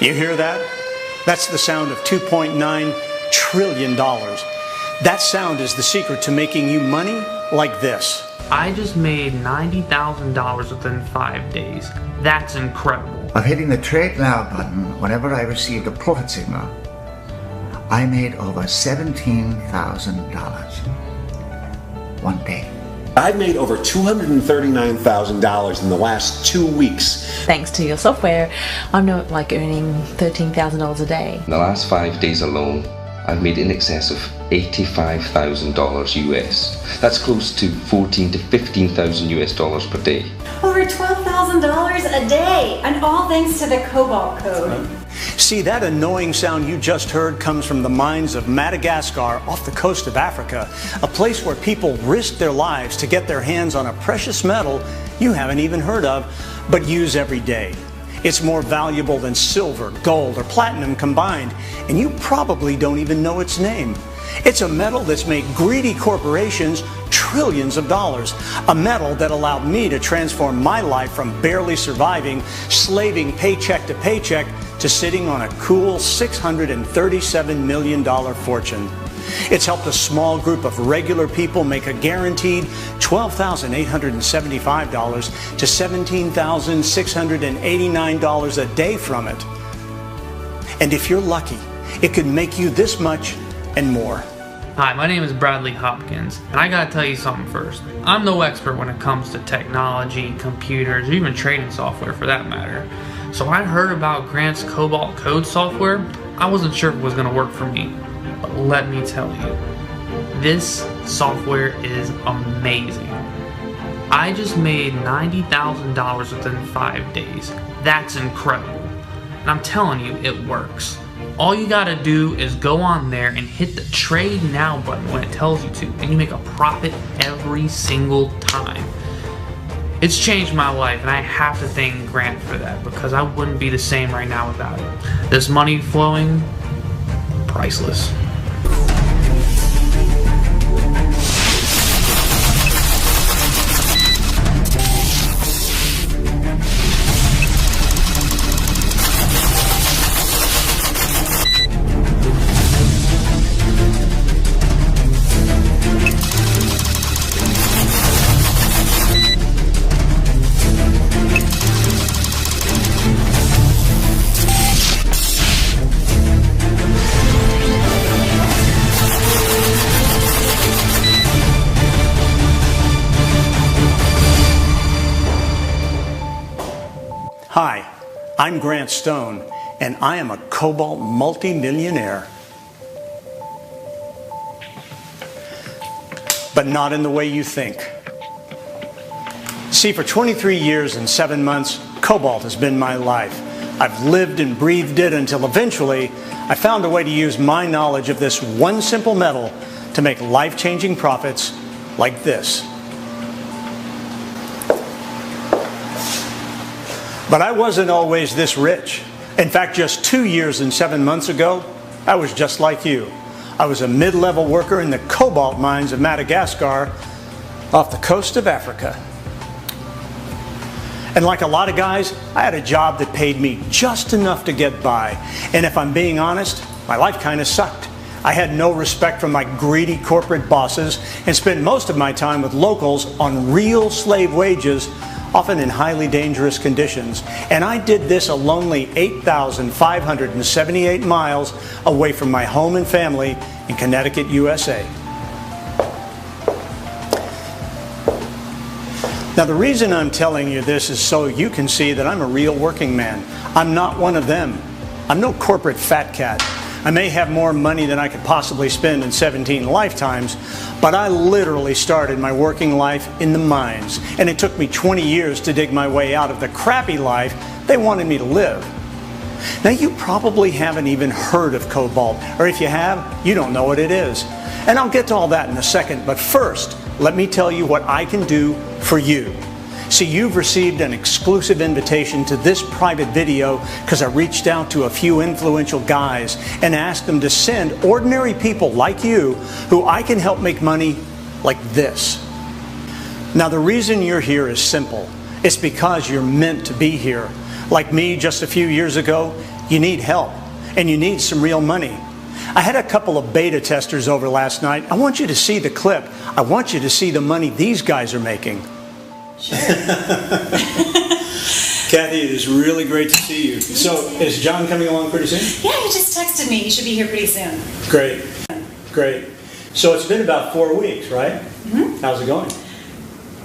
You hear that? That's the sound of $2.9 trillion. That sound is the secret to making you money like this. I just made $90,000 within 5 days. That's incredible. Of hitting the Trade Now button whenever I received a profit signal, I made over $17,000 one day. I've made over $239,000 in the last 2 weeks. Thanks to your software, I'm now earning $13,000 a day. In the last 5 days alone, I've made in excess of $85,000 US. That's close to $14,000 to $15,000 US dollars per day. Over $12,000 a day, and all thanks to the Cobalt Code. See, that annoying sound you just heard comes from the mines of Madagascar off the coast of Africa, a place where people risk their lives to get their hands on a precious metal you haven't even heard of, but use every day. It's more valuable than silver, gold, or platinum combined, and you probably don't even know its name. It's a metal that's made greedy corporations trillions of dollars. A metal that allowed me to transform my life from barely surviving, slaving paycheck to paycheck, to sitting on a cool $637 million fortune. It's helped a small group of regular people make a guaranteed $12,875 to $17,689 a day from it. And if you're lucky, it could make you this much and more. Hi, my name is Bradley Hopkins, and I gotta tell you something first. I'm no expert when it comes to technology, computers, or even trading software for that matter. So when I heard about Grant's Cobalt Code software, I wasn't sure if it was gonna work for me. But let me tell you, this software is amazing. I just made $90,000 within 5 days. That's incredible. And I'm telling you, it works. All you gotta do is go on there and hit the Trade Now button when it tells you to, and you make a profit every single time. It's changed my life, and I have to thank Grant for that, because I wouldn't be the same right now without it. This money flowing, priceless. Hi, I'm Grant Stone, and I am a Cobalt multi-millionaire. But not in the way you think. See, for 23 years and 7 months, Cobalt has been my life. I've lived and breathed it until eventually I found a way to use my knowledge of this one simple metal to make life-changing profits like this. But I wasn't always this rich. In fact, just 2 years and 7 months ago, I was just like you. I was a mid-level worker in the cobalt mines of Madagascar off the coast of Africa. And like a lot of guys, I had a job that paid me just enough to get by. And if I'm being honest, my life kind of sucked. I had no respect for my greedy corporate bosses and spent most of my time with locals on real slave wages, often in highly dangerous conditions. And I did this a lonely 8,578 miles away from my home and family in Connecticut, USA. Now, the reason I'm telling you this is so you can see that I'm a real working man. I'm not one of them. I'm no corporate fat cat. I may have more money than I could possibly spend in 17 lifetimes, but I literally started my working life in the mines, and it took me 20 years to dig my way out of the crappy life they wanted me to live. Now, you probably haven't even heard of cobalt, or if you have, you don't know what it is. And I'll get to all that in a second, but first, let me tell you what I can do for you. See, you've received an exclusive invitation to this private video because I reached out to a few influential guys and asked them to send ordinary people like you who I can help make money like this. Now, the reason you're here is simple. It's because you're meant to be here. Like me just a few years ago, You need help, and you need some real money. I had a couple of beta testers over last night. I want you to see the clip. I want you to see the money these guys are making. Sure. Kathy, it is really great to see you. So, is John coming along pretty soon? Yeah, he just texted me. He should be here pretty soon. Great, great. So it's been about 4 weeks, right? Mm-hmm. How's it going?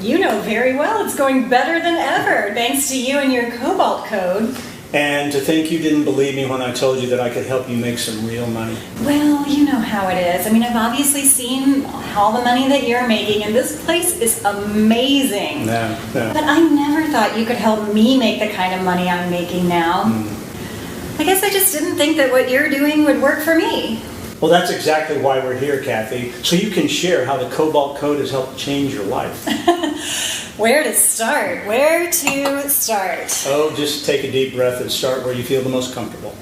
You know very well it's going better than ever, thanks to you and your Cobalt code. And to think you didn't believe me when I told you that I could help you make some real money. Well, you know how it is. I mean, I've obviously seen all the money that you're making, and this place is amazing. No. But I never thought you could help me make the kind of money I'm making now. I guess I just didn't think that what you're doing would work for me. Well, that's exactly why we're here, Kathy, so you can share how the Cobalt Code has helped change your life. Where to start? Where to start? Oh, just take a deep breath and start where you feel the most comfortable.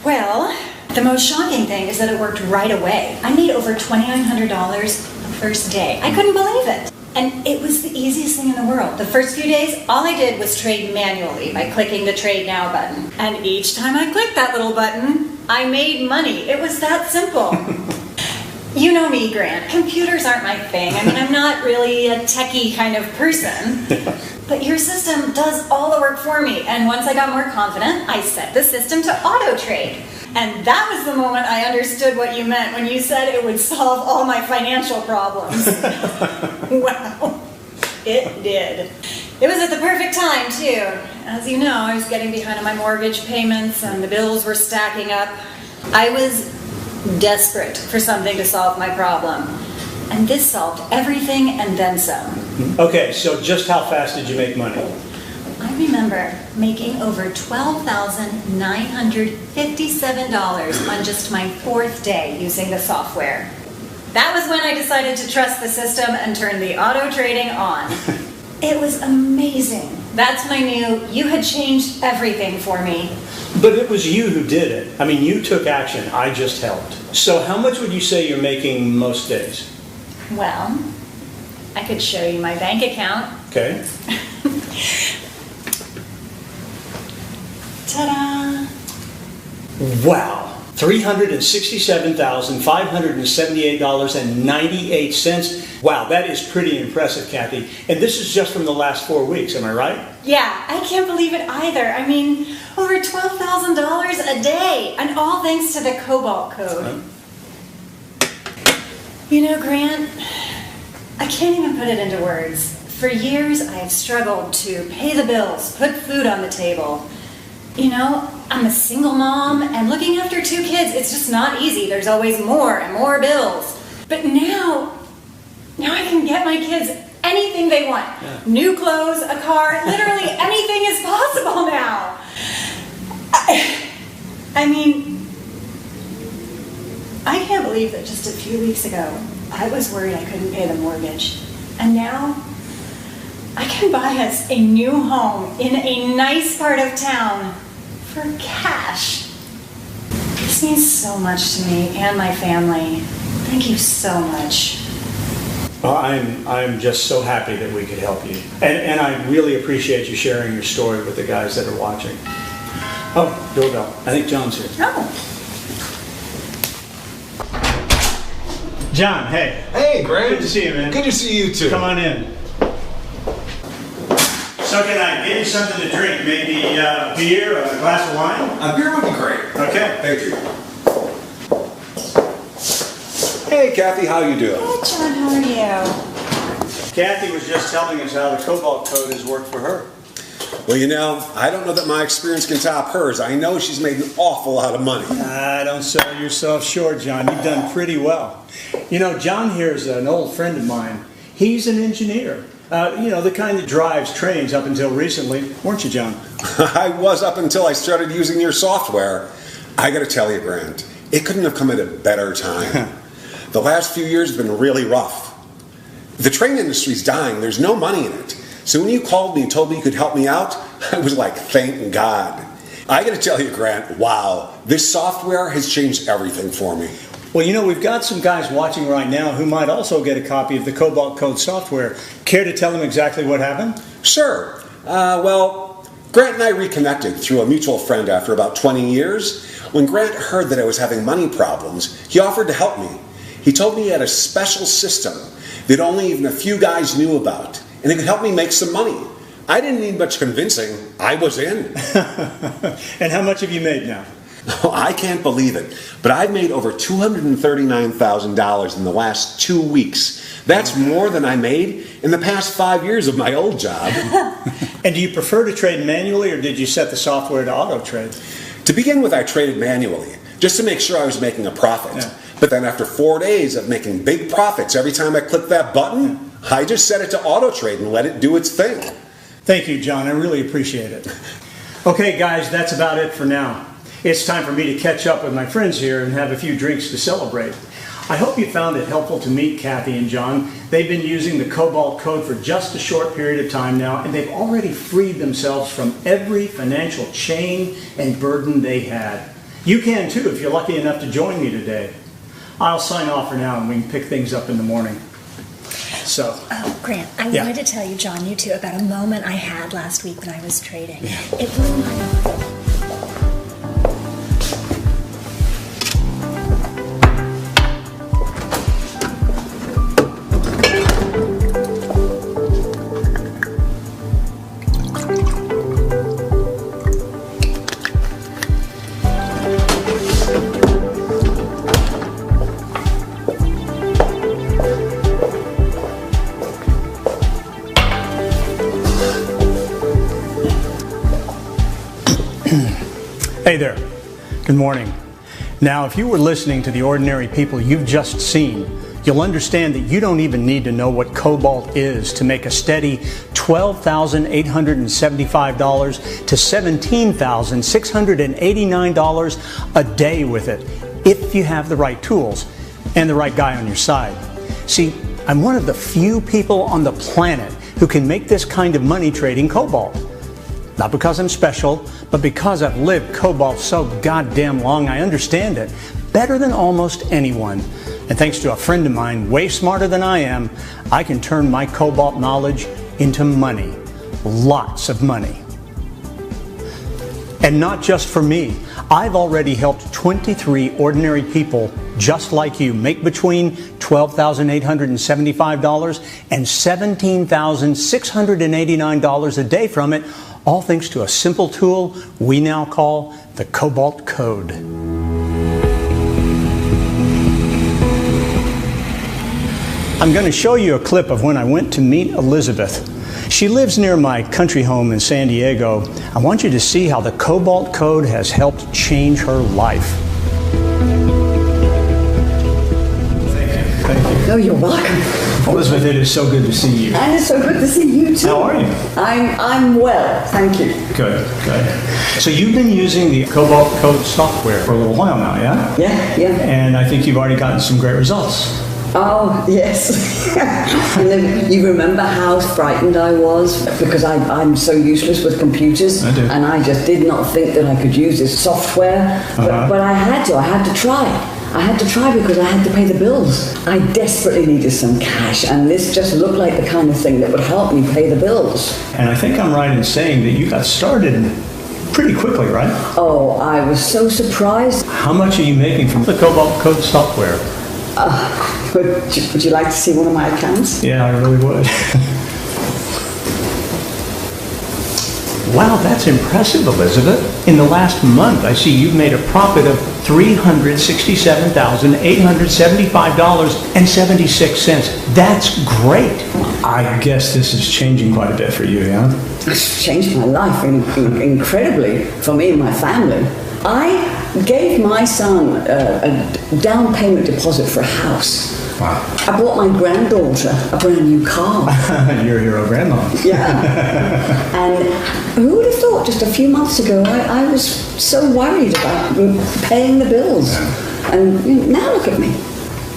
Well, the most shocking thing is that it worked right away. I made over $2,900 the first day. I couldn't believe it. And it was the easiest thing in the world. The first few days, all I did was trade manually by clicking the Trade Now button. And each time I clicked that little button, I made money. It was that simple. You know me, Grant. Computers aren't my thing. I mean, I'm not really a techie kind of person. But your system does all the work for me. And once I got more confident, I set the system to auto-trade. And that was the moment I understood what you meant when you said it would solve all my financial problems. Well, it did. It was at the perfect time, too. As you know, I was getting behind on my mortgage payments and the bills were stacking up. I was desperate for something to solve my problem. And this solved everything and then some. Okay, so just how fast did you make money? I remember making over $12,957 on just my 4th day using the software. That was when I decided to trust the system and turn the auto trading on. It was amazing. That's when I knew you had changed everything for me. But it was you who did it. I mean, you took action. I just helped. So how much would you say you're making most days? Well, I could show you my bank account. Okay. Ta-da! Wow. $367,578.98. Wow, that is pretty impressive, Kathy. And this is just from the last 4 weeks, am I right? Yeah, I can't believe it either. I mean, over $12,000 a day, and all thanks to the Cobalt code. You know, Grant, I can't even put it into words. For years, I have struggled to pay the bills, put food on the table. You know, I'm a single mom, and looking after 2 kids, it's just not easy. There's always more and more bills. But now I can get my kids anything they want. Yeah. New clothes, a car, literally anything is possible now. I mean, I can't believe that just a few weeks ago, I was worried I couldn't pay the mortgage. And now, I can buy us a new home in a nice part of town for cash. This means so much to me and my family. Thank you so much. Well, I'm just so happy that we could help you. And I really appreciate you sharing your story with the guys that are watching. Oh, doorbell. I think John's here. Oh. John, hey. Hey, Grant. Good to see you, man. Good to see you, too. Come on in. So can I get you something to drink? Maybe a beer, a glass of wine? A beer would be great. Okay. Thank you. Hey, Kathy, how you doing? Hey, John, how are you? Kathy was just telling us how the Cobalt Code has worked for her. Well, you know, I don't know that my experience can top hers. I know she's made an awful lot of money. Don't sell yourself short, John. You've done pretty well. You know, John here is an old friend of mine. He's an engineer. You know, the kind that drives trains up until recently. Weren't you, John? I was up until I started using your software. I got to tell you, Grant, it couldn't have come at a better time. The last few years have been really rough. The train industry's dying. There's no money in it. So when you called me and told me you could help me out, I was like, thank God. I got to tell you, Grant, wow, this software has changed everything for me. Well, you know, we've got some guys watching right now who might also get a copy of the Cobalt Code software. Care to tell them exactly what happened? Sure. Well, Grant and I reconnected through a mutual friend after about 20 years. When Grant heard that I was having money problems, he offered to help me. He told me he had a special system that only even a few guys knew about, and it could help me make some money. I didn't need much convincing. I was in. And how much have you made now? Oh, I can't believe it, but I've made over $239,000 in the last 2 weeks. That's more than I made in the past 5 years of my old job. And do you prefer to trade manually, or did you set the software to auto trade? To begin with, I traded manually, just to make sure I was making a profit. Yeah. But then after 4 days of making big profits every time I clicked that button, I just set it to auto trade and let it do its thing. Thank you, John. I really appreciate it. Okay, guys, that's about it for now. It's time for me to catch up with my friends here and have a few drinks to celebrate. I hope you found it helpful to meet Kathy and John. They've been using the Cobalt Code for just a short period of time now, and they've already freed themselves from every financial chain and burden they had. You can too if you're lucky enough to join me today. I'll sign off for now and we can pick things up in the morning. So. Oh, Grant, I Yeah. wanted to tell you, John, you too, about a moment I had last week when I was trading. It blew my mind. Hey there. Good morning. Now, if you were listening to the ordinary people you've just seen, you'll understand that you don't even need to know what Cobalt is to make a steady $12,875 to $17,689 a day with it, if you have the right tools and the right guy on your side. See, I'm one of the few people on the planet who can make this kind of money trading Cobalt. Not because I'm special, but because I've lived Cobalt so goddamn long, I understand it better than almost anyone. And thanks to a friend of mine way smarter than I am, I can turn my Cobalt knowledge into money. Lots of money. And not just for me. I've already helped 23 ordinary people just like you make between $12,875 and $17,689 a day from it, all thanks to a simple tool we now call the Cobalt Code. I'm going to show you a clip of when I went to meet Elizabeth. She lives near my country home in San Diego. I want you to see how the Cobalt Code has helped change her life. Thank you. Oh, you're welcome. Elizabeth, it is so good to see you. And it's so good to see you too. How are you? I'm well, thank you. Good, good. So you've been using the Cobalt Code software for a little while now, yeah? Yeah. And I think you've already gotten some great results. Oh, yes. You remember how frightened I was because I'm so useless with computers. I do. And I just did not think that I could use this software. But I had to try. I had to try because I had to pay the bills. I desperately needed some cash, and this just looked like the kind of thing that would help me pay the bills. And I think I'm right in saying that you got started pretty quickly, right? Oh, I was so surprised. How much are you making from the Cobalt Code software? Would you like to see one of my accounts? Yeah, I really would. Wow, that's impressive, Elizabeth. In the last month, I see you've made a profit of $367,875.76. That's great. I guess this is changing quite a bit for you, yeah? It's changed my life incredibly for me and my family. I gave my son a down payment deposit for a house. Wow. I bought my granddaughter a brand new car. You're a hero grandma. Yeah. And who would have thought just a few months ago I was so worried about paying the bills. Yeah. And now look at me.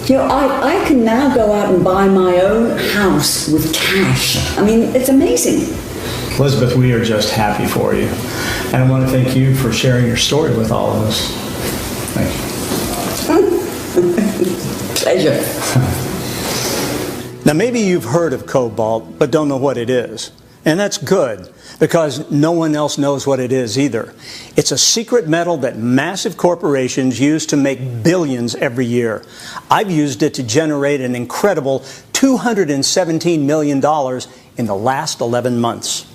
You know, I can now go out and buy my own house with cash. I mean, it's amazing. Elizabeth, we are just happy for you. And I want to thank you for sharing your story with all of us. Thank you. Pleasure. Now, maybe you've heard of Cobalt, but don't know what it is. And that's good, because no one else knows what it is either. It's a secret metal that massive corporations use to make billions every year. I've used it to generate an incredible $217 million in the last 11 months.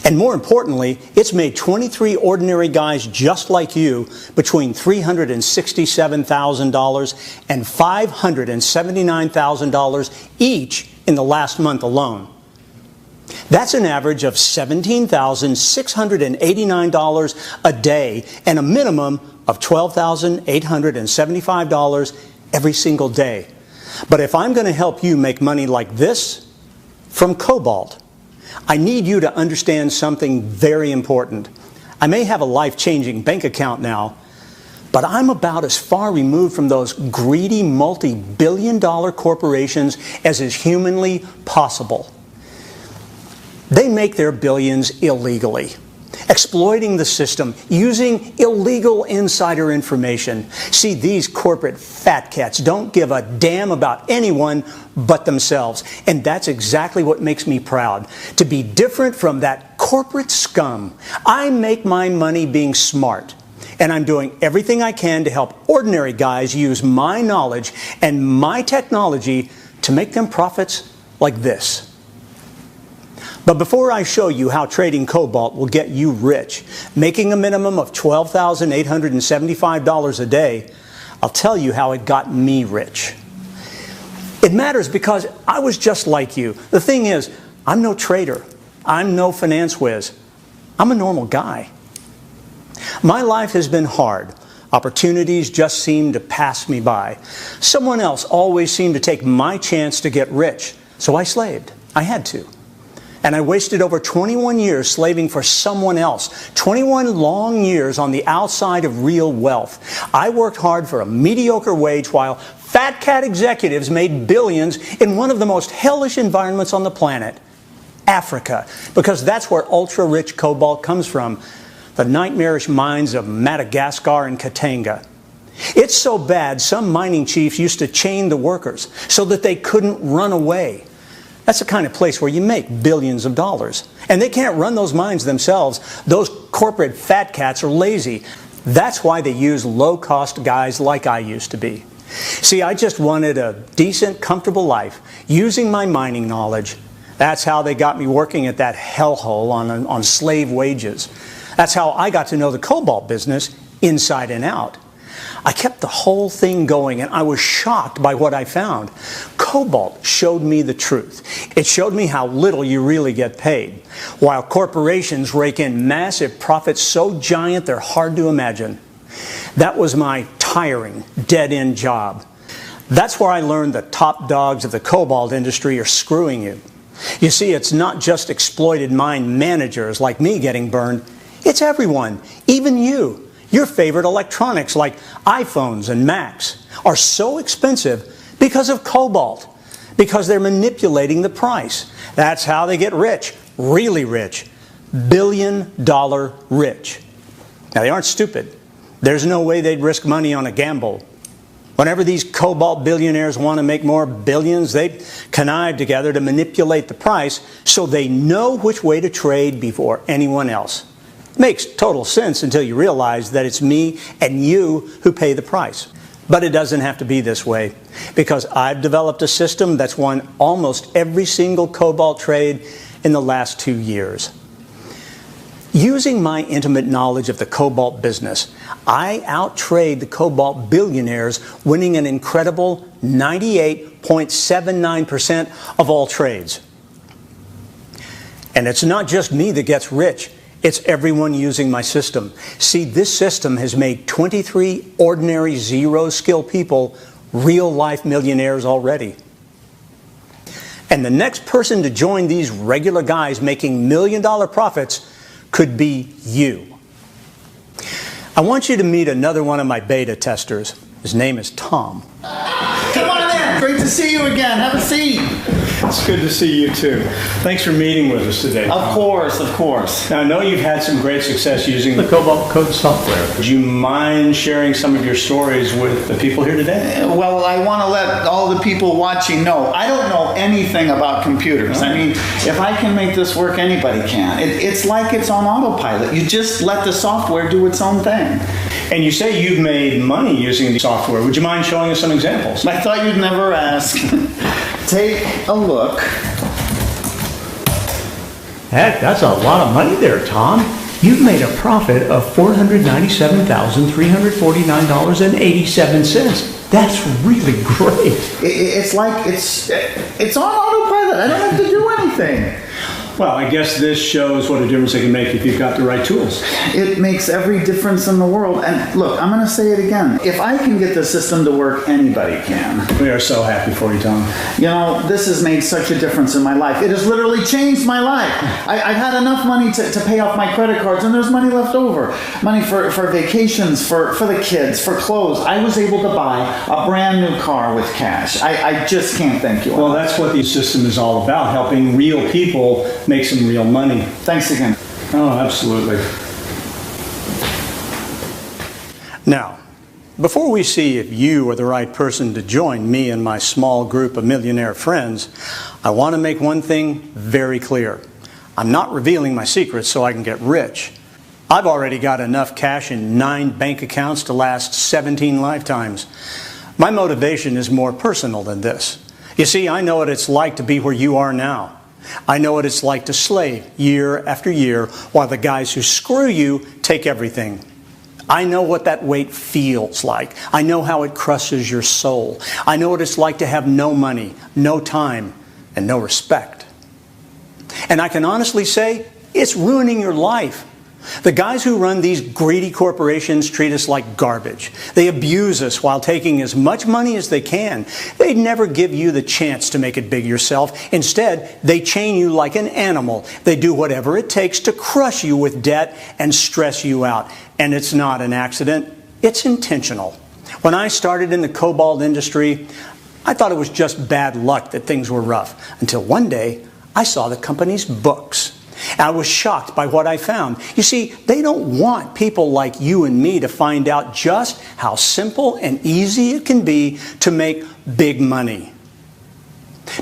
And more importantly, it's made 23 ordinary guys just like you between $367,000 and $579,000 each in the last month alone. That's an average of $17,689 a day and a minimum of $12,875 every single day. But if I'm going to help you make money like this from cobalt, I need you to understand something very important. I may have a life-changing bank account now, but I'm about as far removed from those greedy multi-billion-dollar corporations as is humanly possible. They make their billions illegally, exploiting the system, using illegal insider information. See, these corporate fat cats don't give a damn about anyone but themselves. And that's exactly what makes me proud, to be different from that corporate scum. I make my money being smart, and I'm doing everything I can to help ordinary guys use my knowledge and my technology to make them profits like this. But before I show you how trading cobalt will get you rich, making a minimum of $12,875 a day, I'll tell you how it got me rich. It matters because I was just like you. The thing is, I'm no trader. I'm no finance whiz. I'm a normal guy. My life has been hard. Opportunities just seemed to pass me by. Someone else always seemed to take my chance to get rich, so I slaved. I had to. And I wasted over 21 years slaving for someone else. 21 long years on the outside of real wealth. I worked hard for a mediocre wage while fat cat executives made billions in one of the most hellish environments on the planet, Africa. Because that's where ultra-rich cobalt comes from. The nightmarish mines of Madagascar and Katanga. It's so bad, some mining chiefs used to chain the workers so that they couldn't run away. That's the kind of place where you make billions of dollars. And they can't run those mines themselves. Those corporate fat cats are lazy. That's why they use low-cost guys like I used to be. See, I just wanted a decent, comfortable life, using my mining knowledge. That's how they got me working at that hellhole on slave wages. That's how I got to know the cobalt business inside and out. I kept the whole thing going, and I was shocked by what I found. Cobalt showed me the truth. It showed me how little you really get paid, while corporations rake in massive profits so giant they're hard to imagine. That was my tiring, dead-end job. That's where I learned the top dogs of the cobalt industry are screwing you. You see, it's not just exploited mine managers like me getting burned. It's everyone, even you. Your favorite electronics like iPhones and Macs are so expensive because of cobalt, because they're manipulating the price. That's how they get rich, really rich, billion-dollar rich. Now, they aren't stupid. There's no way they'd risk money on a gamble. Whenever these cobalt billionaires want to make more billions, they connive together to manipulate the price so they know which way to trade before anyone else. Makes total sense until you realize that it's me and you who pay the price. But it doesn't have to be this way, because I've developed a system that's won almost every single cobalt trade in the last 2 years. Using my intimate knowledge of the cobalt business, I outtrade the cobalt billionaires, winning an incredible 98.79% of all trades. And it's not just me that gets rich. It's everyone using my system. See, this system has made 23 ordinary zero-skill people real-life millionaires already. And the next person to join these regular guys making million-dollar profits could be you. I want you to meet another one of my beta testers. His name is Tom. Come on in. Great to see you again. Have a seat. It's good to see you too. Thanks for meeting with us today. Of course, of course. Now, I know you've had some great success using the Cobalt Code software. Would you mind sharing some of your stories with the people here today? Well, I want to let all the people watching know, I don't know anything about computers. I mean, if I can make this work, anybody can. It's like it's on autopilot. You just let the software do its own thing. And you say you've made money using the software. Would you mind showing us some examples? I thought you'd never ask. Take a look. Heck, that's a lot of money there, Tom. You've made a profit of $497,349.87. That's really great. It's like it's on autopilot. I don't have to do anything. Well, I guess this shows what a difference it can make if you've got the right tools. It makes every difference in the world. And look, I'm going to say it again. If I can get the system to work, anybody can. We are so happy for you, Tom. You know, this has made such a difference in my life. It has literally changed my life. I've had enough money to pay off my credit cards, and there's money left over. Money for vacations, for the kids, for clothes. I was able to buy a brand new car with cash. I just can't thank you. Well, that's what the system is all about, helping real people make some real money. Thanks again. Oh, absolutely. Now, before we see if you are the right person to join me and my small group of millionaire friends, I want to make one thing very clear. I'm not revealing my secrets so I can get rich. I've already got enough cash in 9 bank accounts to last 17 lifetimes. My motivation is more personal than this. You see, I know what it's like to be where you are now. I know what it's like to slave year after year while the guys who screw you take everything. I know what that weight feels like. I know how it crushes your soul. I know what it's like to have no money, no time, and no respect. And I can honestly say, it's ruining your life. The guys who run these greedy corporations treat us like garbage. They abuse us while taking as much money as they can. They never give you the chance to make it big yourself. Instead, they chain you like an animal. They do whatever it takes to crush you with debt and stress you out. And it's not an accident. It's intentional. When I started in the cobalt industry, I thought it was just bad luck that things were rough. Until one day, I saw the company's books. I was shocked by what I found. You see, they don't want people like you and me to find out just how simple and easy it can be to make big money.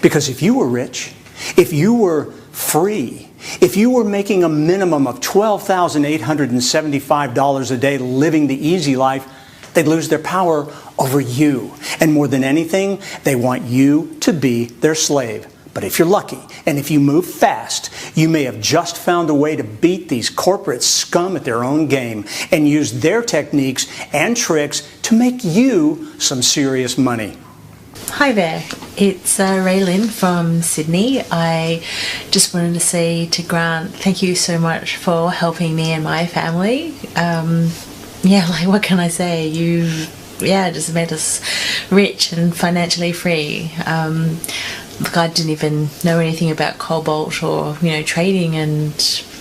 Because if you were rich, if you were free, if you were making a minimum of $12,875 a day living the easy life, they'd lose their power over you. And more than anything, they want you to be their slave. But if you're lucky, and if you move fast, you may have just found a way to beat these corporate scum at their own game and use their techniques and tricks to make you some serious money. Hi there, it's Raylyn from Sydney. I just wanted to say to Grant, thank you so much for helping me and my family. What can I say? You just made us rich and financially free. Look, I didn't even know anything about cobalt or, trading, and,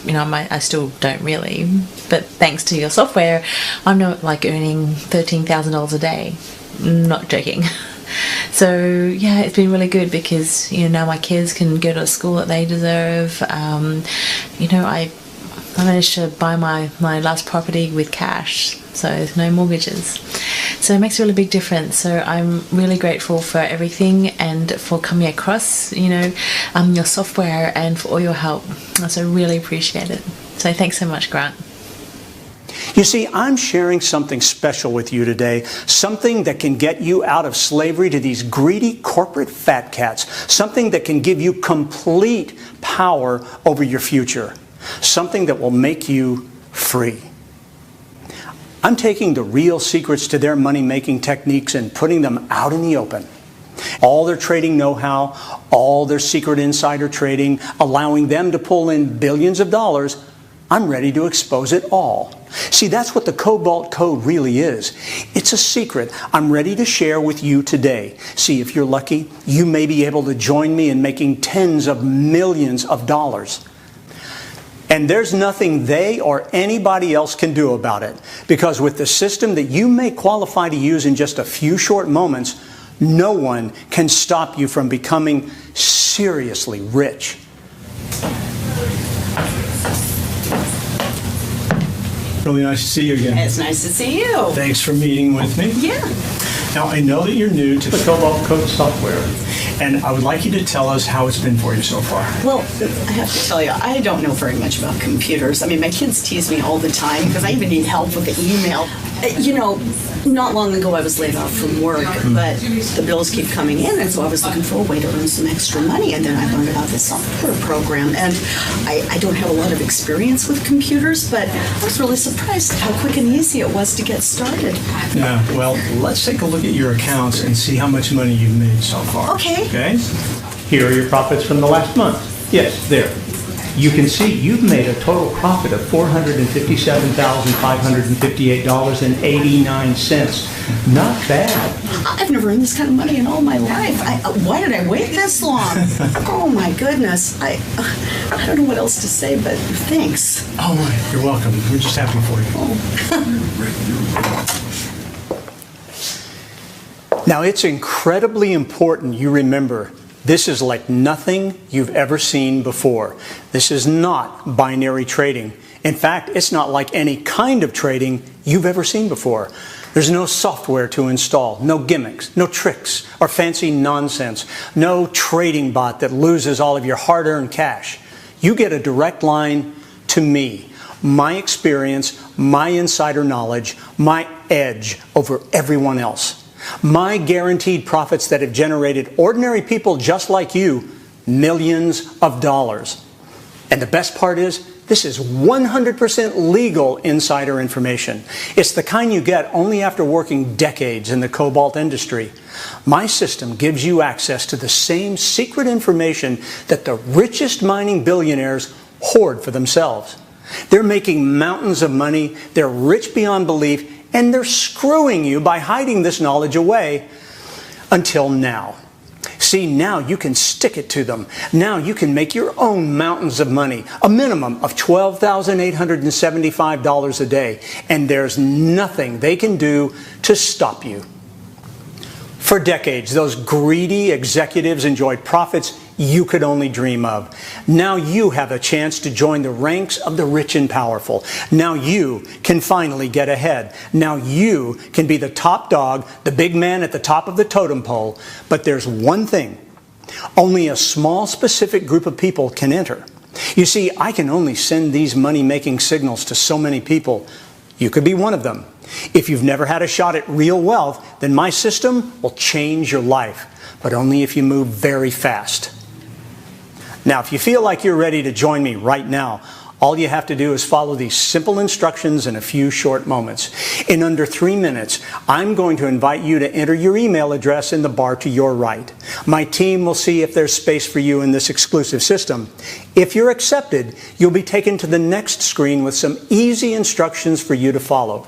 I still don't really. But thanks to your software, I'm not earning $13,000 a day. Not joking. So, it's been really good because, now my kids can go to a school that they deserve. I managed to buy my last property with cash, so there's no mortgages. So it makes a really big difference. So I'm really grateful for everything and for coming across, your software and for all your help. So I really appreciate it. So thanks so much, Grant. You see, I'm sharing something special with you today, something that can get you out of slavery to these greedy corporate fat cats, something that can give you complete power over your future, something that will make you free. I'm taking the real secrets to their money-making techniques and putting them out in the open. All their trading know-how, all their secret insider trading, allowing them to pull in billions of dollars, I'm ready to expose it all. See, that's what the Cobalt Code really is. It's a secret I'm ready to share with you today. See, if you're lucky, you may be able to join me in making tens of millions of dollars. And there's nothing they or anybody else can do about it. Because with the system that you may qualify to use in just a few short moments, no one can stop you from becoming seriously rich. Really nice to see you again. It's nice to see you. Thanks for meeting with me. Yeah. Now, I know that you're new to the Cobalt Code software, and I would like you to tell us how it's been for you so far. Well, I have to tell you, I don't know very much about computers. I mean, my kids tease me all the time because I even need help with the email. You know, not long ago I was laid off from work, but the bills keep coming in, and so I was looking for a way to earn some extra money, and then I learned about this software program, and I don't have a lot of experience with computers, but I was really surprised how quick and easy it was to get started. Yeah, well, let's take a look at your accounts and see how much money you've made so far. Okay. Okay? Here are your profits from the last month. Yes, there. You can see you've made a total profit of $457,558.89. Not bad. I've never earned this kind of money in all my life. Why did I wait this long? Oh my goodness. I don't know what else to say, but thanks. Oh, you're welcome. We're just happy for you. Now, it's incredibly important you remember this is like nothing you've ever seen before. This is not binary trading. In fact, it's not like any kind of trading you've ever seen before. There's no software to install, no gimmicks, no tricks or fancy nonsense, no trading bot that loses all of your hard-earned cash. You get a direct line to me, my experience, my insider knowledge, my edge over everyone else. My guaranteed profits that have generated ordinary people just like you millions of dollars. And the best part is, this is 100% legal insider information. It's the kind you get only after working decades in the cobalt industry. My system gives you access to the same secret information that the richest mining billionaires hoard for themselves. They're making mountains of money, they're rich beyond belief, and they're screwing you by hiding this knowledge away until now. See, now you can stick it to them. Now you can make your own mountains of money, a minimum of $12,875 a day, and there's nothing they can do to stop you. For decades, those greedy executives enjoyed profits you could only dream of. Now you have a chance to join the ranks of the rich and powerful. Now you can finally get ahead. Now you can be the top dog, the big man at the top of the totem pole. But there's one thing. Only a small specific group of people can enter. You see, I can only send these money-making signals to so many people. You could be one of them. If you've never had a shot at real wealth, then my system will change your life, but only if you move very fast. Now, if you feel like you're ready to join me right now, all you have to do is follow these simple instructions in a few short moments. In under 3 minutes, I'm going to invite you to enter your email address in the bar to your right. My team will see if there's space for you in this exclusive system. If you're accepted, you'll be taken to the next screen with some easy instructions for you to follow.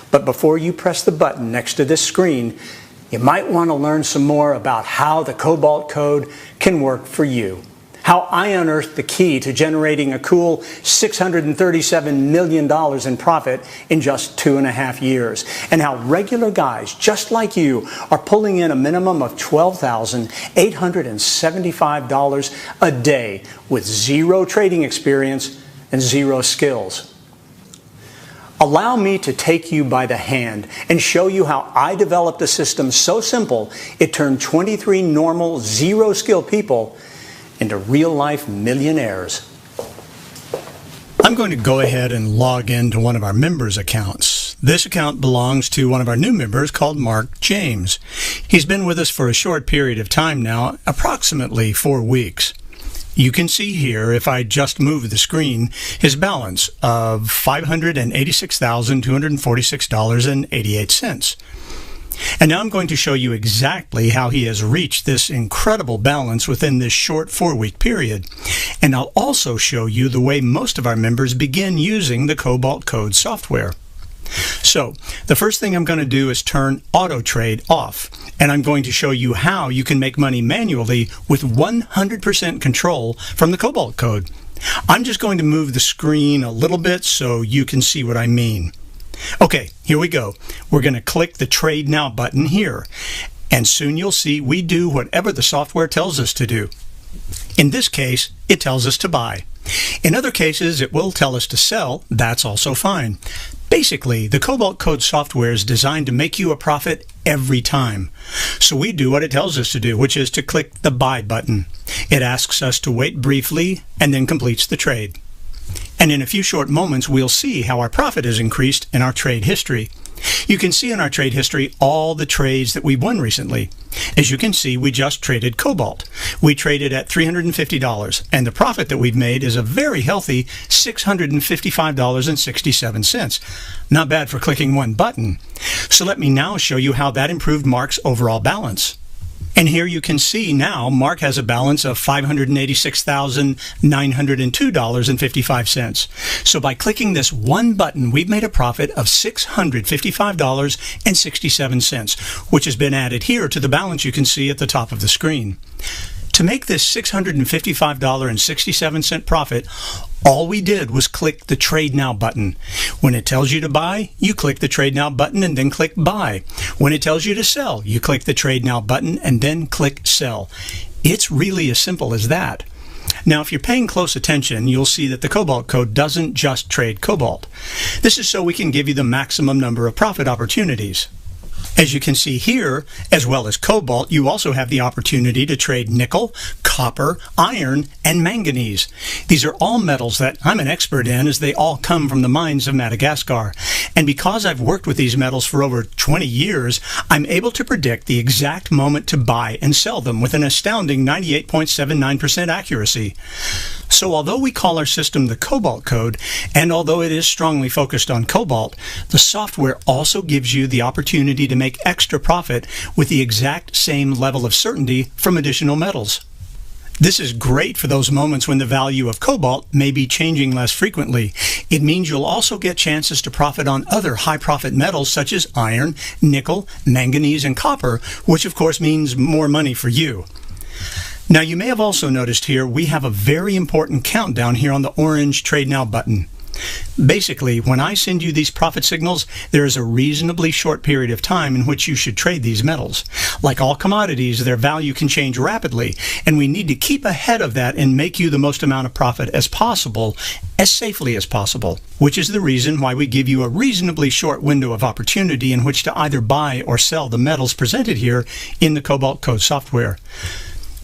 But before you press the button next to this screen, you might want to learn some more about how the Cobalt Code can work for you. How I unearthed the key to generating a cool $637 million in profit in just 2.5 years. And how regular guys just like you are pulling in a minimum of $12,875 a day with zero trading experience and zero skills. Allow me to take you by the hand and show you how I developed a system so simple it turned 23 normal, zero-skill people into real-life millionaires. I'm going to go ahead and log into one of our members' accounts. This account belongs to one of our new members called Mark James. He's been with us for a short period of time now, approximately 4 weeks. You can see here, if I just move the screen, his balance of $586,246.88. And now I'm going to show you exactly how he has reached this incredible balance within this short 4-week period. And I'll also show you the way most of our members begin using the Cobalt Code software. So, the first thing I'm going to do is turn AutoTrade off, and I'm going to show you how you can make money manually with 100% control from the Cobalt Code. I'm just going to move the screen a little bit so you can see what I mean. Okay, here we go. We're going to click the Trade Now button here, and soon you'll see we do whatever the software tells us to do. In this case, it tells us to buy. In other cases, it will tell us to sell. That's also fine. Basically, the Cobalt Code software is designed to make you a profit every time. So we do what it tells us to do, which is to click the buy button. It asks us to wait briefly and then completes the trade. And in a few short moments, we'll see how our profit has increased in our trade history. You can see in our trade history all the trades that we've won recently. As you can see, we just traded Cobalt. We traded at $350, and the profit that we've made is a very healthy $655.67. Not bad for clicking one button. So let me now show you how that improved Mark's overall balance. And here you can see now Mark has a balance of $586,902.55. So by clicking this one button, we've made a profit of $655.67, which has been added here to the balance you can see at the top of the screen. To make this $655.67 profit, all we did was click the Trade Now button. When it tells you to buy, you click the Trade Now button and then click Buy. When it tells you to sell, you click the Trade Now button and then click Sell. It's really as simple as that. Now, if you're paying close attention, you'll see that the Cobalt Code doesn't just trade Cobalt. This is so we can give you the maximum number of profit opportunities. As you can see here, as well as Cobalt, you also have the opportunity to trade nickel, copper, iron, and manganese. These are all metals that I'm an expert in, as they all come from the mines of Madagascar. And because I've worked with these metals for over 20 years, I'm able to predict the exact moment to buy and sell them with an astounding 98.79% accuracy. So although we call our system the Cobalt Code, and although it is strongly focused on Cobalt, the software also gives you the opportunity to make extra profit with the exact same level of certainty from additional metals. This is great for those moments when the value of Cobalt may be changing less frequently. It means you'll also get chances to profit on other high-profit metals such as iron, nickel, manganese, and copper, which of course means more money for you. Now, you may have also noticed here we have a very important countdown here on the orange Trade Now button. Basically, when I send you these profit signals, there is a reasonably short period of time in which you should trade these metals. Like all commodities, their value can change rapidly, and we need to keep ahead of that and make you the most amount of profit as possible, as safely as possible, which is the reason why we give you a reasonably short window of opportunity in which to either buy or sell the metals presented here in the Cobalt Code software.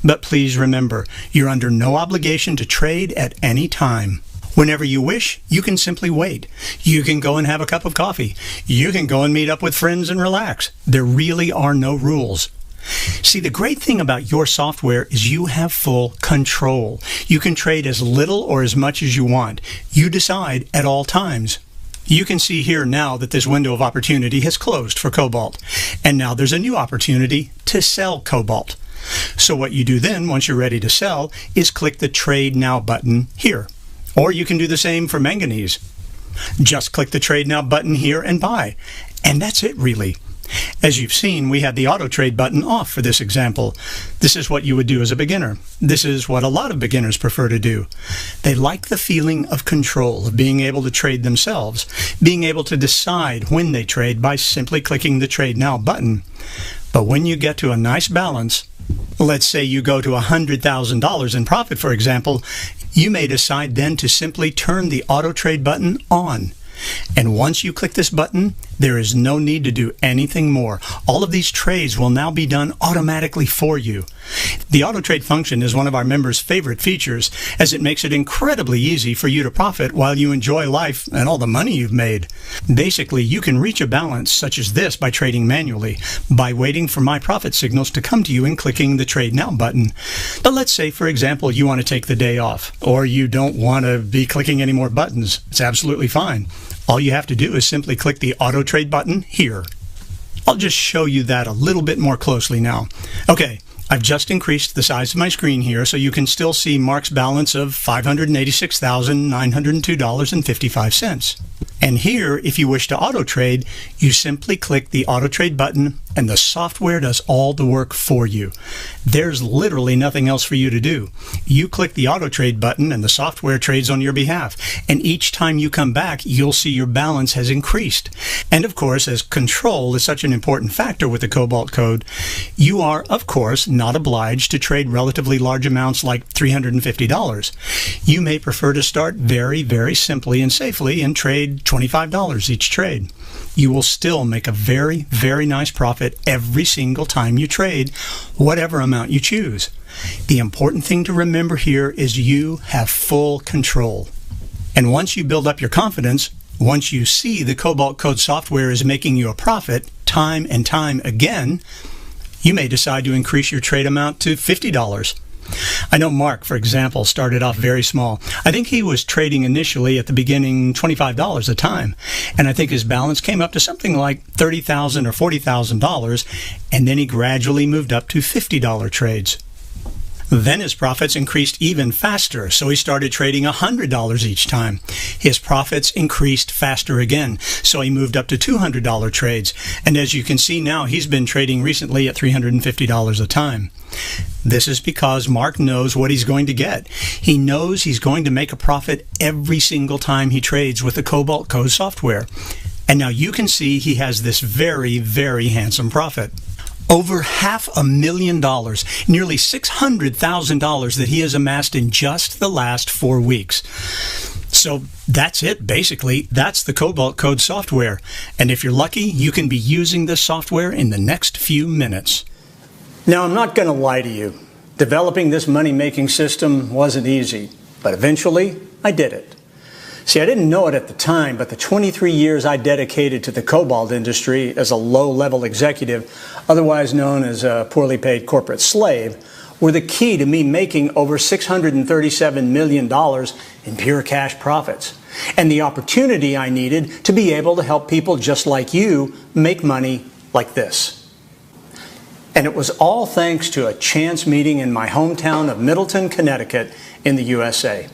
But please remember, you're under no obligation to trade at any time. Whenever you wish, you can simply wait. You can go and have a cup of coffee. You can go and meet up with friends and relax. There really are no rules. See, the great thing about your software is you have full control. You can trade as little or as much as you want. You decide at all times. You can see here now that this window of opportunity has closed for Cobalt. And now there's a new opportunity to sell Cobalt. So what you do then, once you're ready to sell, is click the Trade Now button here. Or you can do the same for manganese. Just click the Trade Now button here and buy. And that's it, really. As you've seen, we had the auto trade button off for this example. This is what you would do as a beginner. This is what a lot of beginners prefer to do. They like the feeling of control, of being able to trade themselves, being able to decide when they trade by simply clicking the Trade Now button. But when you get to a nice balance, let's say you go to $100,000 in profit, for example, you may decide then to simply turn the auto trade button on. And once you click this button, there is no need to do anything more. All of these trades will now be done automatically for you. The auto trade function is one of our members' favorite features, as it makes it incredibly easy for you to profit while you enjoy life and all the money you've made. Basically, you can reach a balance such as this by trading manually, by waiting for my profit signals to come to you and clicking the Trade Now button. But let's say, for example, you want to take the day off, or you don't want to be clicking any more buttons. It's absolutely fine. All you have to do is simply click the auto trade button here. I'll just show you that a little bit more closely now. Okay, I've just increased the size of my screen here so you can still see Mark's balance of $586,902.55. And here, if you wish to auto trade, you simply click the auto trade button and the software does all the work for you. There's literally nothing else for you to do. You click the auto trade button and the software trades on your behalf. And each time you come back, you'll see your balance has increased. And of course, as control is such an important factor with the Cobalt Code, you are, of course, not obliged to trade relatively large amounts like $350. You may prefer to start very, very simply and safely and trade $25 each trade. You will still make a very, very nice profit every single time you trade, whatever amount you choose. The important thing to remember here is you have full control. And once you build up your confidence, once you see the Cobalt Code software is making you a profit time and time again, you may decide to increase your trade amount to $50. I know Mark, for example, started off very small. I think he was trading initially at the beginning $25 a time, and I think his balance came up to something like $30,000 or $40,000, and then he gradually moved up to $50 trades. Then his profits increased even faster, so he started trading $100 each time. His profits increased faster again, so he moved up to $200 trades. And as you can see now, he's been trading recently at $350 a time. This is because Mark knows what he's going to get. He knows he's going to make a profit every single time he trades with the Cobalt Code software. And now you can see he has this very, very handsome profit. Over $500,000, nearly $600,000 that he has amassed in just the last 4 weeks. So that's it, basically. That's the Cobalt Code software. And if you're lucky, you can be using this software in the next few minutes. Now, I'm not going to lie to you. Developing this money-making system wasn't easy, but eventually I did it. See, I didn't know it at the time, but the 23 years I dedicated to the cobalt industry as a low-level executive, otherwise known as a poorly paid corporate slave, were the key to me making over $637 million in pure cash profits, and the opportunity I needed to be able to help people just like you make money like this. And it was all thanks to a chance meeting in my hometown of Middleton, Connecticut in the USA.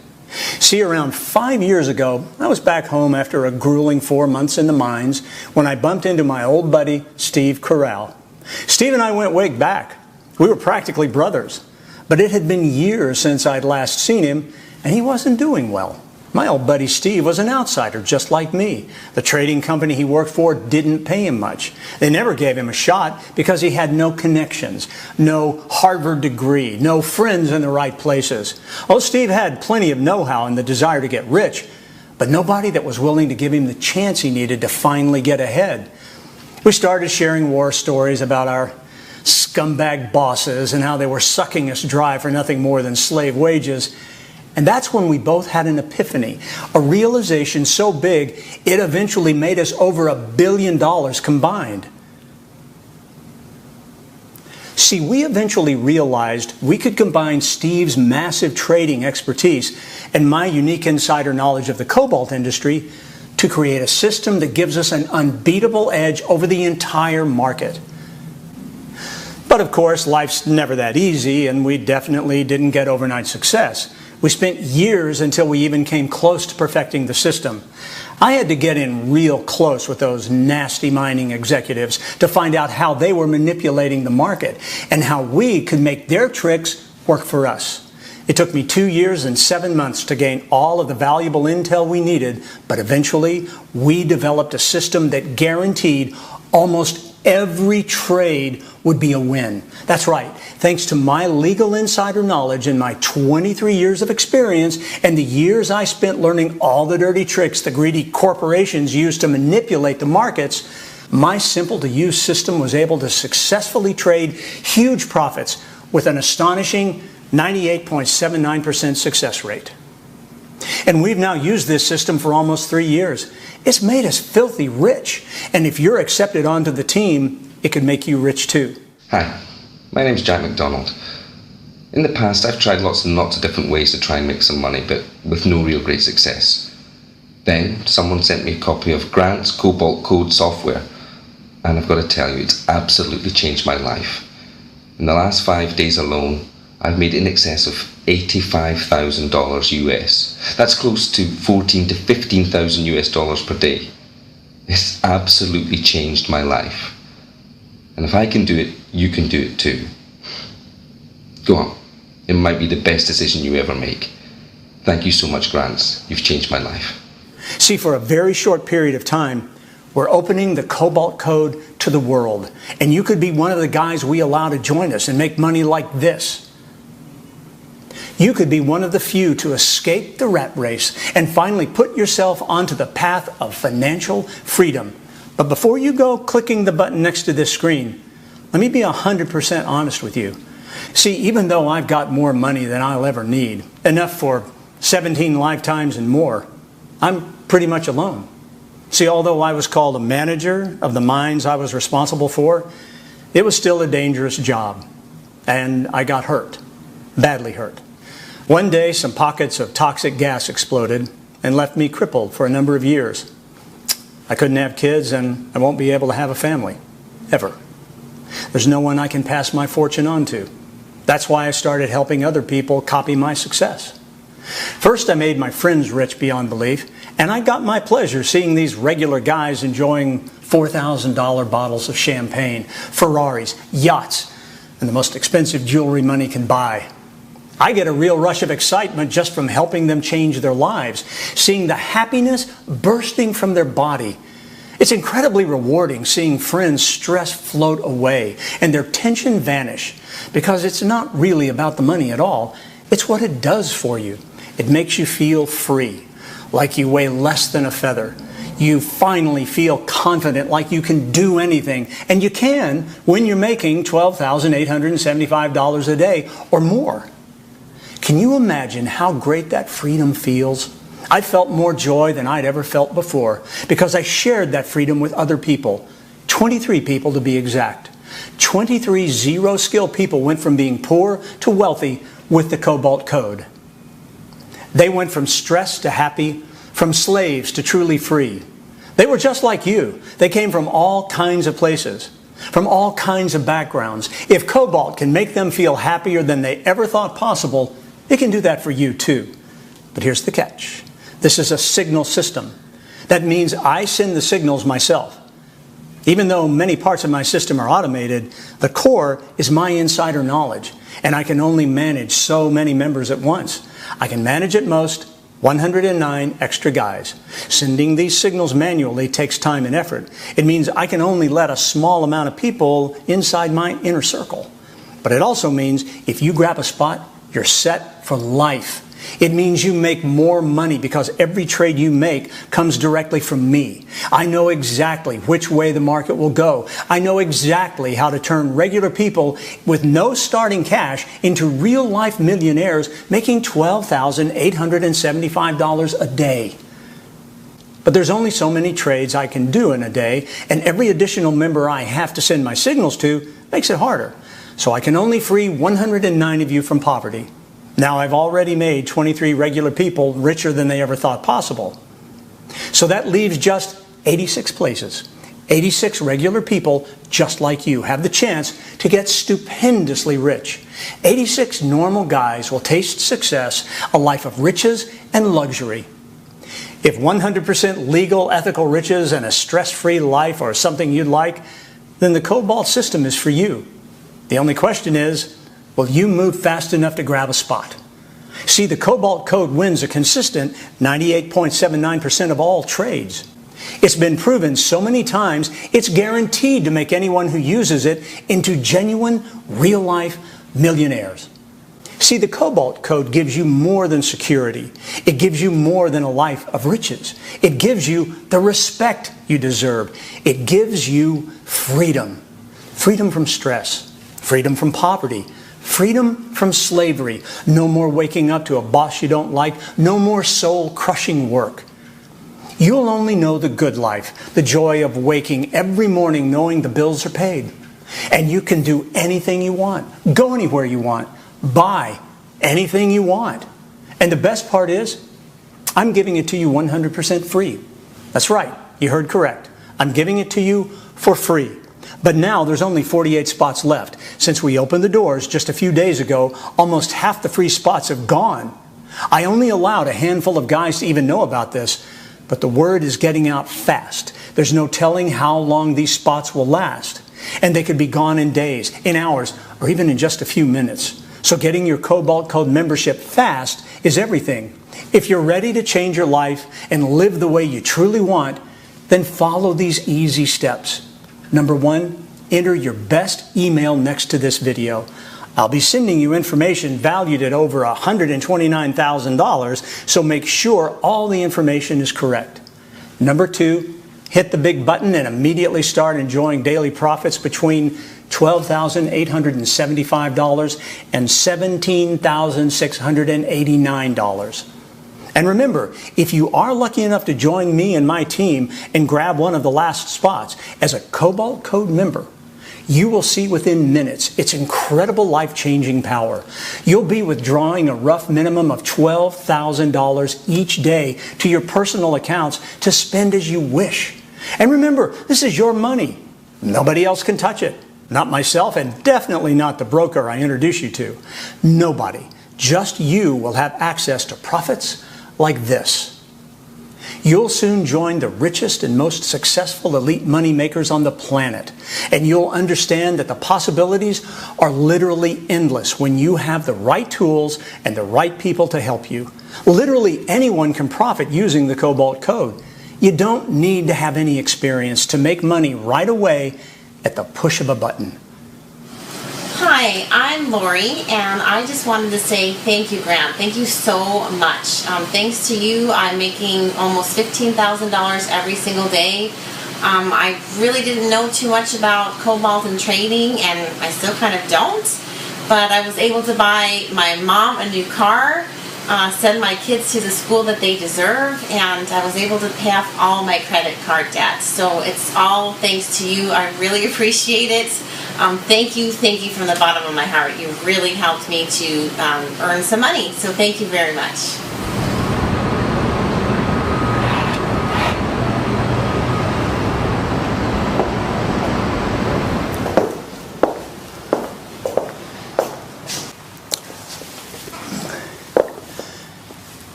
See, around 5 years ago, I was back home after a grueling 4 months in the mines when I bumped into my old buddy, Steve Corral. Steve and I went way back. We were practically brothers, but it had been years since I'd last seen him, and he wasn't doing well. My old buddy Steve was an outsider just like me. The trading company he worked for didn't pay him much. They never gave him a shot because he had no connections, no Harvard degree, no friends in the right places. Oh, Steve had plenty of know-how and the desire to get rich, but nobody that was willing to give him the chance he needed to finally get ahead. We started sharing war stories about our scumbag bosses and how they were sucking us dry for nothing more than slave wages. And that's when we both had an epiphany, a realization so big it eventually made us over $1 billion combined. See, we eventually realized we could combine Steve's massive trading expertise and my unique insider knowledge of the cobalt industry to create a system that gives us an unbeatable edge over the entire market. But of course, life's never that easy, and we definitely didn't get overnight success. We spent years until we even came close to perfecting the system. I had to get in real close with those nasty mining executives to find out how they were manipulating the market and how we could make their tricks work for us. It took me 2 years and 7 months to gain all of the valuable intel we needed, but eventually we developed a system that guaranteed almost every trade would be a win. That's right. Thanks to my legal insider knowledge and my 23 years of experience and the years I spent learning all the dirty tricks the greedy corporations use to manipulate the markets, my simple-to-use system was able to successfully trade huge profits with an astonishing 98.79% success rate. And we've now used this system for almost 3 years. It's made us filthy rich. And if you're accepted onto the team, it could make you rich too. Hi, my name's Jack McDonald. In the past, I've tried lots and lots of different ways to try and make some money, but with no real great success. Then, someone sent me a copy of Grant's Cobalt Code software, and I've got to tell you, it's absolutely changed my life. In the last 5 days alone, I've made in excess of $85,000 US. That's close to $14,000 to $15,000 US per day. It's absolutely changed my life. And if I can do it, you can do it too. Go on. It might be the best decision you ever make. Thank you so much, Grant. You've changed my life. See, for a very short period of time, we're opening the Cobalt Code to the world. And you could be one of the guys we allow to join us and make money like this. You could be one of the few to escape the rat race and finally put yourself onto the path of financial freedom. But before you go clicking the button next to this screen, let me be 100% honest with you. See, even though I've got more money than I'll ever need, enough for 17 lifetimes and more, I'm pretty much alone. See, although I was called a manager of the mines I was responsible for, it was still a dangerous job. And I got hurt, badly hurt. One day, some pockets of toxic gas exploded and left me crippled for a number of years. I couldn't have kids, and I won't be able to have a family, ever. There's no one I can pass my fortune on to. That's why I started helping other people copy my success. First, I made my friends rich beyond belief, and I got my pleasure seeing these regular guys enjoying $4,000 bottles of champagne, Ferraris, yachts, and the most expensive jewelry money can buy. I get a real rush of excitement just from helping them change their lives, seeing the happiness bursting from their body. It's incredibly rewarding seeing friends' stress float away and their tension vanish, because it's not really about the money at all. It's what it does for you. It makes you feel free, like you weigh less than a feather. You finally feel confident, like you can do anything. And you can when you're making $12,875 a day or more. Can you imagine how great that freedom feels? I felt more joy than I'd ever felt before because I shared that freedom with other people. 23 people to be exact. 23 zero-skill people went from being poor to wealthy with the Cobalt Code. They went from stressed to happy, from slaves to truly free. They were just like you. They came from all kinds of places, from all kinds of backgrounds. If Cobalt can make them feel happier than they ever thought possible, it can do that for you too. But here's the catch. This is a signal system. That means I send the signals myself. Even though many parts of my system are automated, the core is my insider knowledge, and I can only manage so many members at once. I can manage at most 109 extra guys. Sending these signals manually takes time and effort. It means I can only let a small amount of people inside my inner circle. But it also means if you grab a spot, you're set for life. It means you make more money because every trade you make comes directly from me. I know exactly which way the market will go. I know exactly how to turn regular people with no starting cash into real-life millionaires making $12,875 a day. But there's only so many trades I can do in a day, and every additional member I have to send my signals to makes it harder. So I can only free 109 of you from poverty. Now I've already made 23 regular people richer than they ever thought possible. So that leaves just 86 places. 86 regular people just like you have the chance to get stupendously rich. 86 normal guys will taste success, a life of riches and luxury. If 100% legal, ethical riches and a stress-free life are something you'd like, then the Cobalt system is for you. The only question is, will you move fast enough to grab a spot? See, the Cobalt Code wins a consistent 98.79% of all trades. It's been proven so many times, it's guaranteed to make anyone who uses it into genuine, real-life millionaires. See, the Cobalt Code gives you more than security. It gives you more than a life of riches. It gives you the respect you deserve. It gives you freedom. Freedom from stress. Freedom from poverty. Freedom from slavery. No more waking up to a boss you don't like. No more soul-crushing work. You'll only know the good life, the joy of waking every morning knowing the bills are paid. And you can do anything you want, go anywhere you want, buy anything you want. And the best part is, I'm giving it to you 100% free. That's right, you heard correct. I'm giving it to you for free. But now there's only 48 spots left. Since we opened the doors just a few days ago, almost half the free spots have gone. I only allowed a handful of guys to even know about this, but the word is getting out fast. There's no telling how long these spots will last. And they could be gone in days, in hours, or even in just a few minutes. So getting your Cobalt Code membership fast is everything. If you're ready to change your life and live the way you truly want, then follow these easy steps. Number 1, enter your best email next to this video. I'll be sending you information valued at over $129,000, so make sure all the information is correct. Number 2, hit the big button and immediately start enjoying daily profits between $12,875 and $17,689. And remember, if you are lucky enough to join me and my team and grab one of the last spots as a Cobalt Code member, you will see within minutes its incredible life-changing power. You'll be withdrawing a rough minimum of $12,000 each day to your personal accounts to spend as you wish. And remember, this is your money. Nobody else can touch it. Not myself, and definitely not the broker I introduce you to. Nobody, just you, will have access to profits like this. You'll soon join the richest and most successful elite money makers on the planet. And you'll understand that the possibilities are literally endless when you have the right tools and the right people to help you. Literally anyone can profit using the Cobalt Code. You don't need to have any experience to make money right away at the push of a button. Hi, I'm Lori, and I just wanted to say thank you, Grant. Thank you so much. Thanks to you, I'm making almost $15,000 every single day. I really didn't know too much about Cobalt and trading, and I still kind of don't. But I was able to buy my mom a new car, send my kids to the school that they deserve, and I was able to pay off all my credit card debt. So it's all thanks to you. I really appreciate it. Thank you from the bottom of my heart. You really helped me to earn some money. So thank you very much.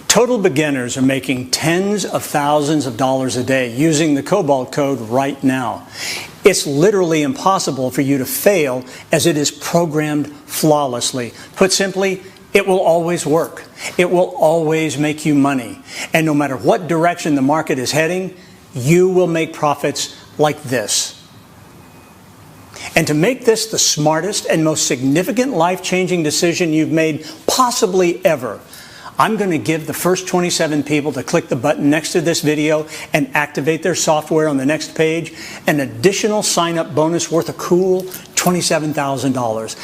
Total beginners are making tens of thousands of dollars a day using the Cobalt Code right now. It's literally impossible for you to fail, as it is programmed flawlessly. Put simply, it will always work. It will always make you money. And no matter what direction the market is heading, you will make profits like this. And to make this the smartest and most significant life-changing decision you've made possibly ever, I'm going to give the first 27 people to click the button next to this video and activate their software on the next page an additional sign-up bonus worth a cool $27,000.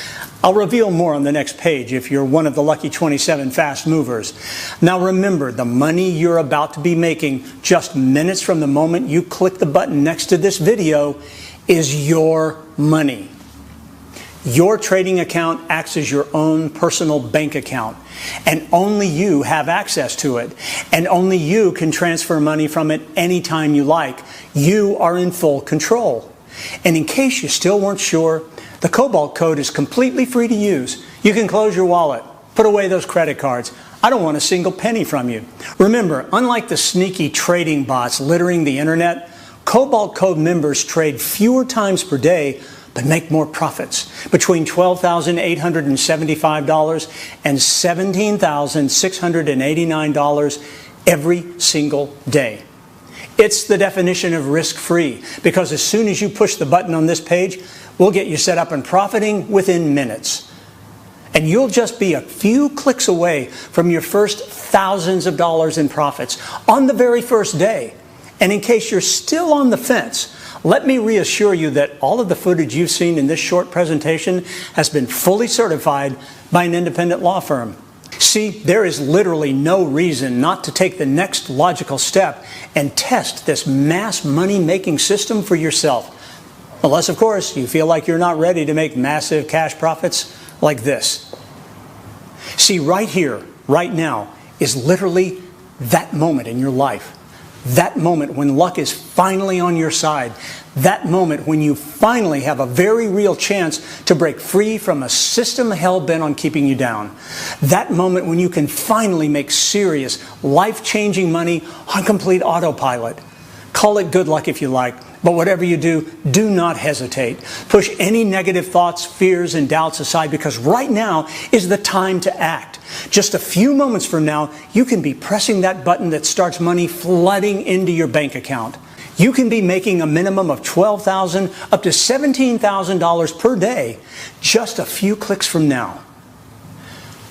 I'll reveal more on the next page if you're one of the lucky 27 fast movers. Now remember, the money you're about to be making just minutes from the moment you click the button next to this video is your money. Your trading account acts as your own personal bank account, and only you have access to it, and only you can transfer money from it anytime you like. You are in full control. And in case you still weren't sure, the Cobalt Code is completely free to use. You can close your wallet, put away those credit cards. I don't want a single penny from you. Remember, unlike the sneaky trading bots littering the internet, Cobalt Code members trade fewer times per day but make more profits, between $12,875 and $17,689 every single day. It's the definition of risk-free, because as soon as you push the button on this page, we'll get you set up and profiting within minutes. And you'll just be a few clicks away from your first thousands of dollars in profits on the very first day. And in case you're still on the fence, let me reassure you that all of the footage you've seen in this short presentation has been fully certified by an independent law firm. See, there is literally no reason not to take the next logical step and test this mass money-making system for yourself. Unless, of course, you feel like you're not ready to make massive cash profits like this. See, right here, right now, is literally that moment in your life. That moment when luck is finally on your side. That moment when you finally have a very real chance to break free from a system hell-bent on keeping you down. That moment when you can finally make serious, life-changing money on complete autopilot. Call it good luck if you like, But whatever you do, do not hesitate. Push any negative thoughts, fears, and doubts aside, because right now is the time to act. Just a few moments from now, you can be pressing that button that starts money flooding into your bank account. You can be making a minimum of $12,000 up to $17,000 per day just a few clicks from now.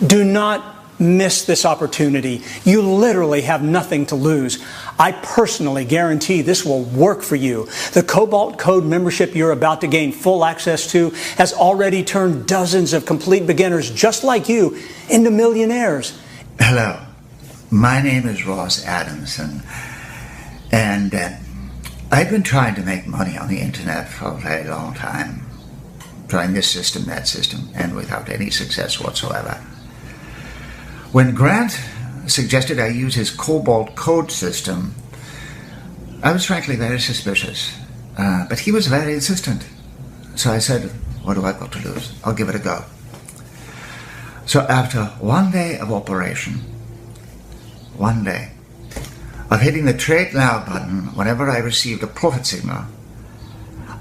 Do not miss this opportunity. You literally have nothing to lose. I personally guarantee this will work for you. The Cobalt Code membership you're about to gain full access to has already turned dozens of complete beginners just like you into millionaires. Hello, my name is Ross Adamson, and I've been trying to make money on the internet for a very long time. Trying this system, that system, and without any success whatsoever. When Grant suggested I use his Cobalt Code system, I was frankly very suspicious. But he was very insistent. So I said, what do I got to lose? I'll give it a go. So after 1 day of operation, 1 day, of hitting the Trade Now button whenever I received a profit signal,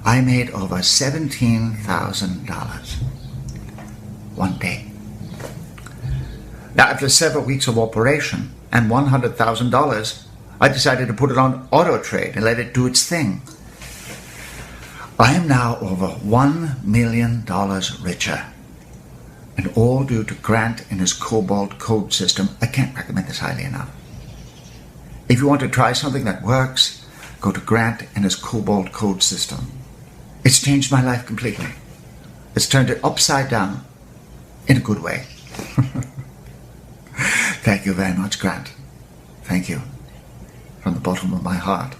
I made over $17,000. 1 day. Now, after several weeks of operation and $100,000, I decided to put it on autotrade and let it do its thing. I am now over $1 million richer, and all due to Grant and his Cobalt Code system. I can't recommend this highly enough. If you want to try something that works, go to Grant and his Cobalt Code system. It's changed my life completely. It's turned it upside down in a good way. Thank you very much, Grant. Thank you. From the bottom of my heart.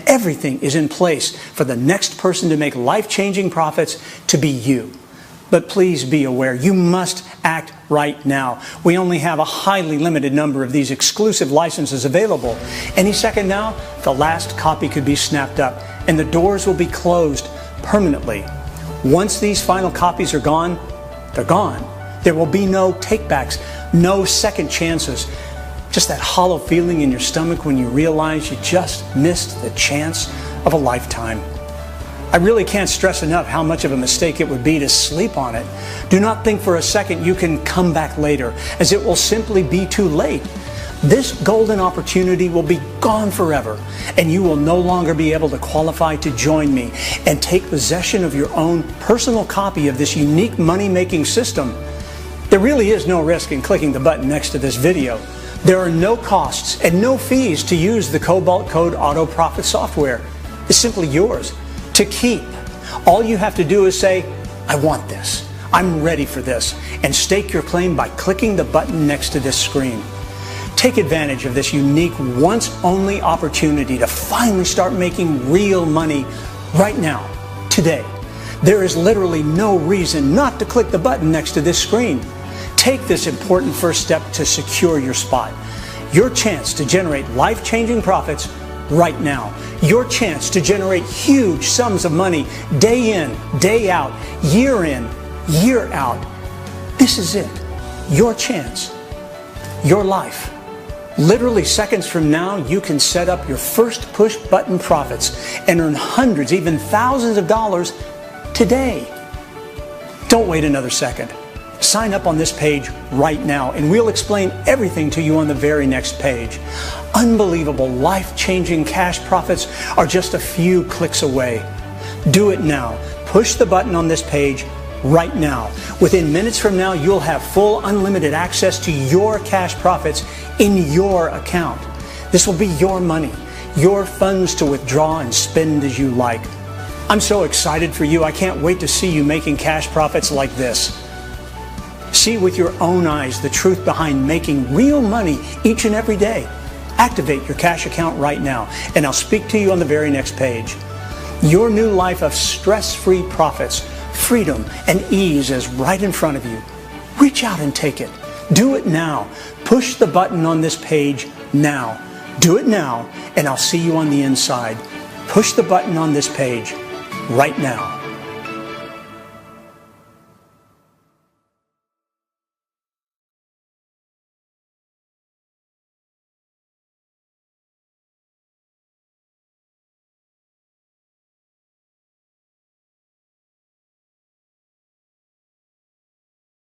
Everything is in place for the next person to make life-changing profits to be you. But please be aware, you must act right now. We only have a highly limited number of these exclusive licenses available. Any second now, the last copy could be snapped up, and the doors will be closed permanently. Once these final copies are gone, they're gone. There will be no takebacks, no second chances. Just that hollow feeling in your stomach when you realize you just missed the chance of a lifetime. I really can't stress enough how much of a mistake it would be to sleep on it. Do not think for a second you can come back later, as it will simply be too late. This golden opportunity will be gone forever, and you will no longer be able to qualify to join me and take possession of your own personal copy of this unique money-making system. There really is no risk in clicking the button next to this video. There are no costs and no fees to use the Cobalt Code Auto Profit software. It's simply yours to keep. All you have to do is say, I want this, I'm ready for this, and stake your claim by clicking the button next to this screen. Take advantage of this unique, once-only opportunity to finally start making real money right now, today. There is literally no reason not to click the button next to this screen. Take this important first step to secure your spot. Your chance to generate life-changing profits right now. Your chance to generate huge sums of money day in, day out, year in, year out. This is it. Your chance. Your life. Literally seconds from now, you can set up your first push button profits and earn hundreds, even thousands of dollars today. Don't wait another second. Sign up on this page right now, and we'll explain everything to you on the very next page. Unbelievable, life-changing cash profits are just a few clicks away. Do it now. Push the button on this page right now. Within minutes from now, you'll have full unlimited access to your cash profits in your account. This will be your money, your funds to withdraw and spend as you like. I'm so excited for you. I can't wait to see you making cash profits like this. See with your own eyes the truth behind making real money each and every day. Activate your cash account right now, and I'll speak to you on the very next page. Your new life of stress-free profits, freedom, and ease is right in front of you. Reach out and take it. Do it now. Push the button on this page now. Do it now, and I'll see you on the inside. Push the button on this page right now.